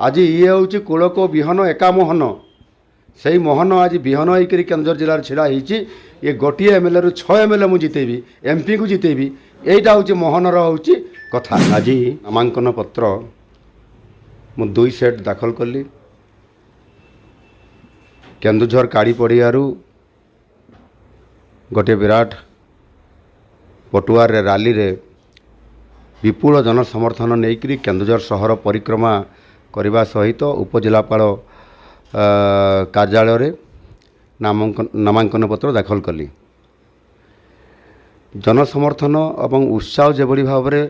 आज ये हूँ कूलक विहन एका मोहन से मोहन आज विहन होकर केन्दुझर जिले छिड़ा होती ये गोटे एमएलए रु 6 एमएलए मुझे जितेबी एमपी को जितेबी यहीटा हूँ मोहनर हूँ कथा। आज नामांकन पत्र मु 2 सेट दाखल कली केन्दुझर काड़ी पड़ियारू गोटे विराट पटुआर रैली रे विपुल जनसमर्थन नहीं केन्दुझर सहर परिक्रमा करने सहित उपजिलापाल कार्यालय नामांकन पत्र दाखल कली। जनसमर्थन एवं उत्साह जेभली भाव में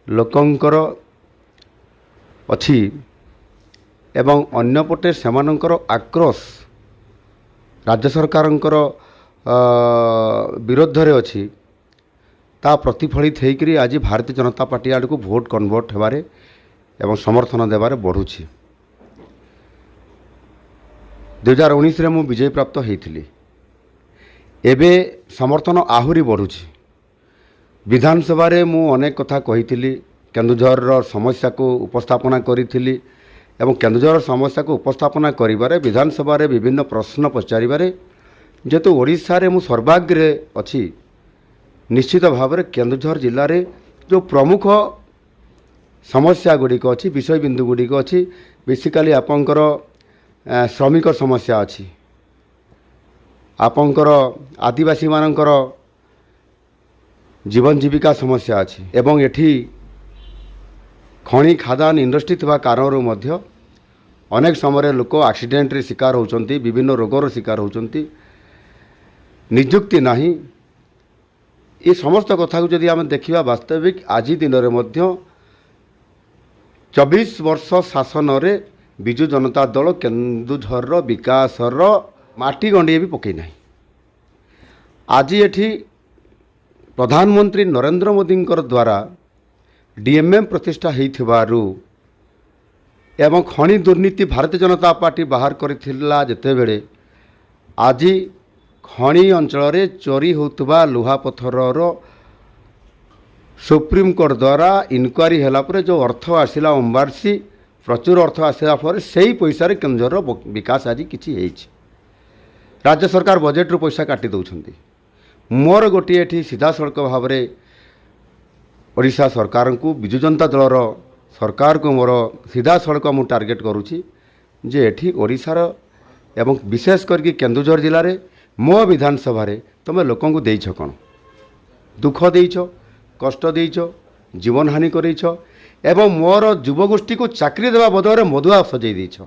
लोकंकर अच्छी एवं अन्यपटे सेमानंकर आक्रोश राज्य सरकारंकर विरोध रे अच्छी ता प्रतिफलित होकर आज भारतीय जनता पार्टी आड़ को भोट कन्वर्ट होबारे एवं समर्थन देवारे बढ़ुछि। 2019 रे मु विजय प्राप्त होइथिली एबे समर्थन आहुरी बढ़ुछि। विधानसभा रे मु अनेक कथा कहिथिली केन्दुझर समस्या को उपस्थापना करिथिली एवं केन्दुझर समस्या को उपस्थापना करिबारे विधानसभा रे विभिन्न प्रश्न पचारिबारे जेतु ओडिशा रे मु सर्वाग्रे अछि निश्चित भाव में केन्दुझर जिले में जो प्रमुख समस्या गुड़िक अच्छी विषय बिंदु गुड़िक अच्छी बेसिकाली आपंकर श्रमिक समस्या अच्छी आपंकर आदिवासी मानकर जीवन जीविका समस्या अच्छी एवं एठी खनि खादान इंडस्ट्री थिबा कारणरू मध्य अनेक समय लोक एक्सीडेंट रे शिकार होउचंती विभिन्न रोगर शिकार होउचंती नियुक्ति नाही। ये समस्त कथा को जदि आम देखा वास्तविक आज दिन में 24 वर्ष शासन रे विजु जनता दल केन्दुझर विकासर माटी गंडिए भी पकई ना। आज एठी प्रधानमंत्री नरेंद्र मोदी द्वारा डीएमएम प्रतिष्ठा होइथिबारु एवं खनि दुर्नीति भारतीय जनता पार्टी बाहर करथिला जेतेबेले आज खनि अंचल रे चोरी होतबा लुहा पत्थर सुप्रीमकोर्ट द्वारा इनक्वारी हैला पर जो अर्थ आसिला अंबारसी प्रचुर अर्थ आसिला पर सही पैसा रे केन्दुझर विकास आज किछि हेछि। राज्य सरकार बजेट रु पैसा काटी दउछंती। मोर गोटे एठी सीधा सड़क भाव में ओडिशा सरकार को विजु जनता दलर सरकार को मोर सीधा सड़क मु टार्गेट करूछि जे एठी ओडिशार एवं विशेष करके केन्दुझर जिले में मो विधानसभा रे तुम लोक देइछ कौन दुख देइछ कष्ट देइछ जीवन हानि करइछ एवं मोर युवगोष्ठी को चाकरी देवा बदले मधुआ सजै देइछ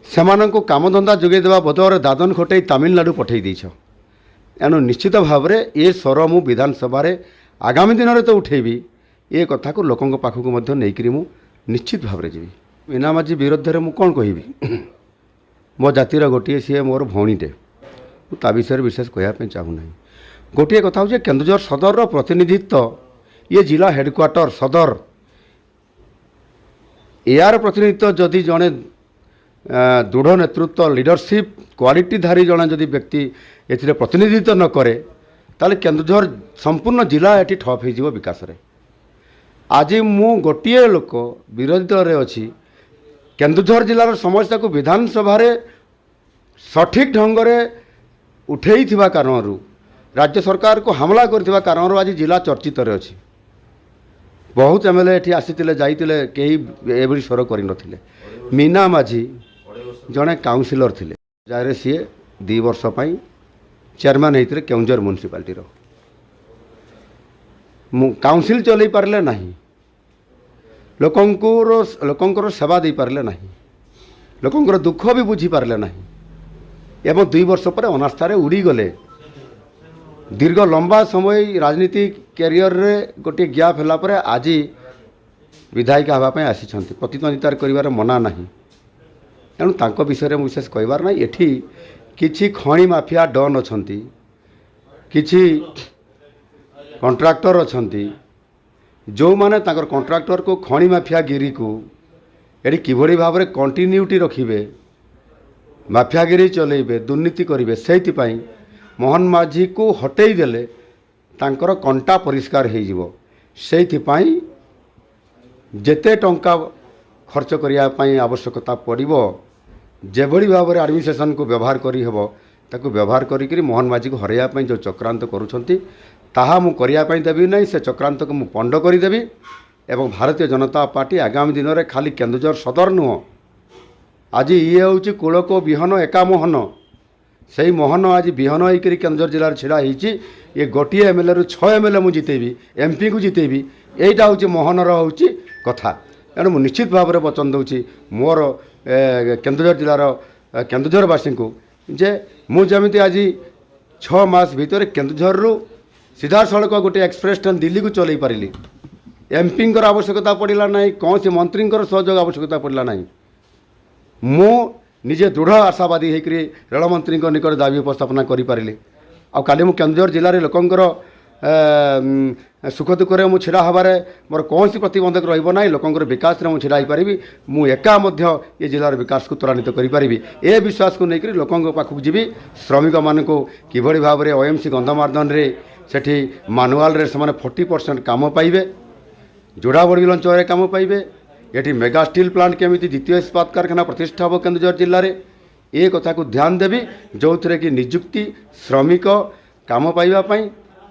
सेमानंको कामधंदा जोगै देवा बदले दादन खटै तमिलनाडु पठै देइछ। एनु निश्चित भाव में ये स्वर मु विधानसभा रे आगामी दिन में तो उठेबी ये कथा को लोकंक पाखक मध्य नेइकरी मु निश्चित भाव में जीवी। मीना माझी विरुद्ध रे मु कोन कहिबी मो जातिर गोटे सी मोर भौणीटे ता विषय विशेष कहवाई चाहूना। गोटे कथा हूँ केन्दुझर सदर प्रतिनिधित्व ये जिला हेडक्वार्टर सदर यार प्रतिनिधित्व जदि जड़े दृढ़ नेतृत्व लीडरशिप क्वालिटीधारी जड़े जदि व्यक्ति ए प्रतिनिधित्व न करे ताले केन्दुझर संपूर्ण जिला ये ठप हो विकास रे। आज मु गोटे लोक विरोधी दल रे अछि केन्दुझर जिलार समस्या को विधानसभा रे सठिक ढंग से उठेई थिबा कारणरू राज्य सरकार को हमला करथिबा कारणरू आज जिला चर्चित रे अछि। बहुत एमएलए एठी आसीतिले जाइतिले केही एबडी स्वर करि नथिले। मीना माझी जणे काउंसिलर थिले जारे सी 2 वर्ष पई चेयरमैन हेतिले केउंझर म्युनिसिपालिटी रो काउंसिल चलै पारले नाही लोकंकर सेवा दे पारले नाही लोकंकर दुख भी बुझी पारले नाही एवं 2 वर्ष पर अनास्थारे उड़ी गले। दीर्घ लंबा समय राजनीति कैरियर रे गोटे गैप होला पर आज विधायिका हवाई आसी प्रतिद्वंदिता कर मना नहीं। तेणु तांको विषय में विशेष कहबार ना एठी किछि खनि माफिया डन अछंती किछि कंट्राक्टर अछंती जो माने तांकर कंट्राक्टर को खनि माफिया गिरी को एठी किभଳି भाव में कंटिन्यूटी रखिबे माफियागिरी चलेबे दुर्नीति करेंगे से मोहन माझी को हटई देले तांकर कंटा परिष्कार हो जेते टंका ଖର୍ଚ୍ଚ କରିବା ପାଇଁ ଆବଶ୍ୟକତା ପଡ଼ିବ ଯେଭଳି ଭାବରେ ଆଡ଼ମିନିଷ୍ଟ୍ରେସନକୁ ବ୍ୟବହାର କରିହେବ ତାକୁ ବ୍ୟବହାର କରିକିରି ମୋହନ ମାଝୀକୁ ହରାଇବା ପାଇଁ ଯେଉଁ ଚକ୍ରାନ୍ତ କରୁଛନ୍ତି ତାହା ମୁଁ କରିବା ପାଇଁ ଦେବି ନାହିଁ। ସେ ଚକ୍ରାନ୍ତକୁ ମୁଁ ପଣ୍ଡ କରିଦେବି ଏବଂ ଭାରତୀୟ ଜନତା ପାର୍ଟି ଆଗାମୀ ଦିନରେ ଖାଲି କେନ୍ଦୁଝର ସଦର ନୁହଁ, ଆଜି ଇଏ ହେଉଛି କୂଳକ ବିହନ ଏକା ମୋହନ। ସେହି ମୋହନ ଆଜି ବିହନ ହେଇକରି କେନ୍ଦୁଝର ଜିଲ୍ଲାରେ ଛିଡ଼ା ହେଇଛି। ଏ ଗୋଟିଏ ଏମ୍ଏଲ୍ଏରୁ 6 ଏମ୍ଏଲ୍ଏ ମୁଁ ଜିତେଇବି, ଏମ୍ପିକୁ ଜିତେଇବି, ଏଇଟା ହେଉଛି ମୋହନର ହେଉଛି କଥା। ତେଣୁ ମୁଁ ନିଶ୍ଚିତ ଭାବରେ ବଚନ ଦେଉଛି ମୋର କେନ୍ଦୁଝର ଜିଲ୍ଲାର କେନ୍ଦୁଝରବାସୀଙ୍କୁ ଯେ ମୁଁ ଯେମିତି ଆଜି 6 ମାସ ଭିତରେ କେନ୍ଦୁଝରରୁ ସିଧାସଳଖ ଗୋଟିଏ ଏକ୍ସପ୍ରେସ୍ ଟ୍ରେନ୍ ଦିଲ୍ଲୀକୁ ଚଲେଇ ପାରିଲି। ଏମ୍ପିଙ୍କର ଆବଶ୍ୟକତା ପଡ଼ିଲା ନାହିଁ, କୌଣସି ମନ୍ତ୍ରୀଙ୍କର ସହଯୋଗ ଆବଶ୍ୟକତା ପଡ଼ିଲା ନାହିଁ। ମୁଁ ନିଜେ ଦୃଢ଼ ଆଶାବାଦୀ ହେଇକରି ରେଳମନ୍ତ୍ରୀଙ୍କ ନିକଟରେ ଦାବି ଉପସ୍ଥାପନା କରିପାରିଲି। ଆଉ କାଲି ମୁଁ କେନ୍ଦୁଝର ଜିଲ୍ଲାରେ ଲୋକଙ୍କର ସୁଖ ଦୁଃଖରେ ମୁଁ ଛିଡ଼ା ହେବାରେ ମୋର କୌଣସି ପ୍ରତିବନ୍ଧକ ରହିବ ନାହିଁ। ଲୋକଙ୍କର ବିକାଶରେ ମୁଁ ଛିଡ଼ା ହୋଇପାରିବି। ମୁଁ ଏକା ମଧ୍ୟ ଏ ଜିଲ୍ଲାର ବିକାଶକୁ ତ୍ୱରାନ୍ୱିତ କରିପାରିବି। ଏ ବିଶ୍ୱାସକୁ ନେଇକରି ଲୋକଙ୍କ ପାଖକୁ ଯିବି। ଶ୍ରମିକମାନଙ୍କୁ କିଭଳି ଭାବରେ OMC ଗନ୍ଧମାର୍ଦ୍ଦନରେ ସେଠି ମାନୁଆଲରେ ସେମାନେ 40% କାମ ପାଇବେ, ଯୋଡ଼ାବଡ଼ି ଅଞ୍ଚଳରେ କାମ ପାଇବେ, ଏଠି ମେଗା ଷ୍ଟିଲ୍ ପ୍ଲାଣ୍ଟ କେମିତି ଦ୍ୱିତୀୟ ଇସ୍ପାତ କାରଖାନା ପ୍ରତିଷ୍ଠା ହେବ କେନ୍ଦୁଝର ଜିଲ୍ଲାରେ, ଏ କଥାକୁ ଧ୍ୟାନ ଦେବି ଯେଉଁଥିରେ କି ନିଯୁକ୍ତି, ଶ୍ରମିକ କାମ ପାଇବା ପାଇଁ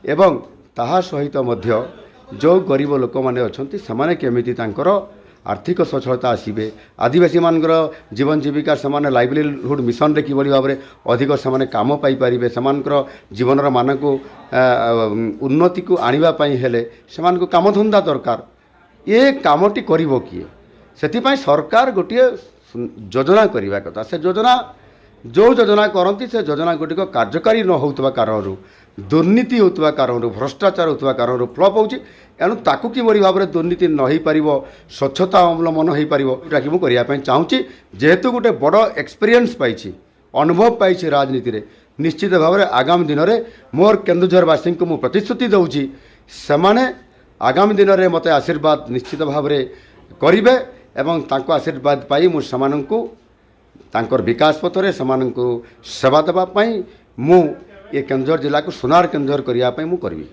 ଏବଂ ତାହା ସହିତ ମଧ୍ୟ ଯେଉଁ ଗରିବ ଲୋକମାନେ ଅଛନ୍ତି ସେମାନେ କେମିତି ତାଙ୍କର ଆର୍ଥିକ ସଚ୍ଛଳତା ଆସିବେ, ଆଦିବାସୀମାନଙ୍କର ଜୀବନ ଜୀବିକା ସେମାନେ ଲାଇଭଲିହୁଡ଼ ମିଶନରେ କିଭଳି ଭାବରେ ଅଧିକ ସେମାନେ କାମ ପାଇପାରିବେ, ସେମାନଙ୍କର ଜୀବନର ମାନକୁ ଉନ୍ନତିକୁ ଆଣିବା ପାଇଁ ହେଲେ ସେମାନଙ୍କୁ କାମଧନ୍ଦା ଦରକାର। ଏ କାମଟି କରିବ କିଏ? ସେଥିପାଇଁ ସରକାର ଗୋଟିଏ ଯୋଜନା କରିବା କଥା। ସେ ଯୋଜନା ଯେଉଁ ଯୋଜନା କରନ୍ତି ସେ ଯୋଜନା ଗୁଡ଼ିକ କାର୍ଯ୍ୟକାରୀ ନ ହେଉଥିବା କାରଣରୁ, ଦୁର୍ନୀତି ହେଉଥିବା କାରଣରୁ, ଭ୍ରଷ୍ଟାଚାର ହେଉଥିବା କାରଣରୁ ଫ୍ଲପ୍ ହେଉଛି। ଏଣୁ ତାକୁ କିଭଳି ଭାବରେ ଦୁର୍ନୀତି ନ ହୋଇପାରିବ, ସ୍ୱଚ୍ଛତା ଅବଲମ୍ବନ ହୋଇପାରିବ, ଏଟାକି ମୁଁ କରିବା ପାଇଁ ଚାହୁଁଛି। ଯେହେତୁ ଗୋଟେ ବଡ଼ ଏକ୍ସପିରିଏନ୍ସ ପାଇଛି, ଅନୁଭବ ପାଇଛି ରାଜନୀତିରେ, ନିଶ୍ଚିତ ଭାବରେ ଆଗାମୀ ଦିନରେ ମୋର କେନ୍ଦୁଝରବାସୀଙ୍କୁ ମୁଁ ପ୍ରତିଶ୍ରୁତି ଦେଉଛି ସେମାନେ ଆଗାମୀ ଦିନରେ ମୋତେ ଆଶୀର୍ବାଦ ନିଶ୍ଚିତ ଭାବରେ କରିବେ ଏବଂ ତାଙ୍କ ଆଶୀର୍ବାଦ ପାଇ ମୁଁ ସେମାନଙ୍କୁ ତାଙ୍କର ବିକାଶ ପଥରେ ସେମାନଙ୍କୁ ସେବା ଦେବା ପାଇଁ ମୁଁ ଏ କେନ୍ଦୁଝର ଜିଲ୍ଲାକୁ ସୁନାର କେନ୍ଦୁଝର କରିବା ପାଇଁ ମୁଁ କରିବି।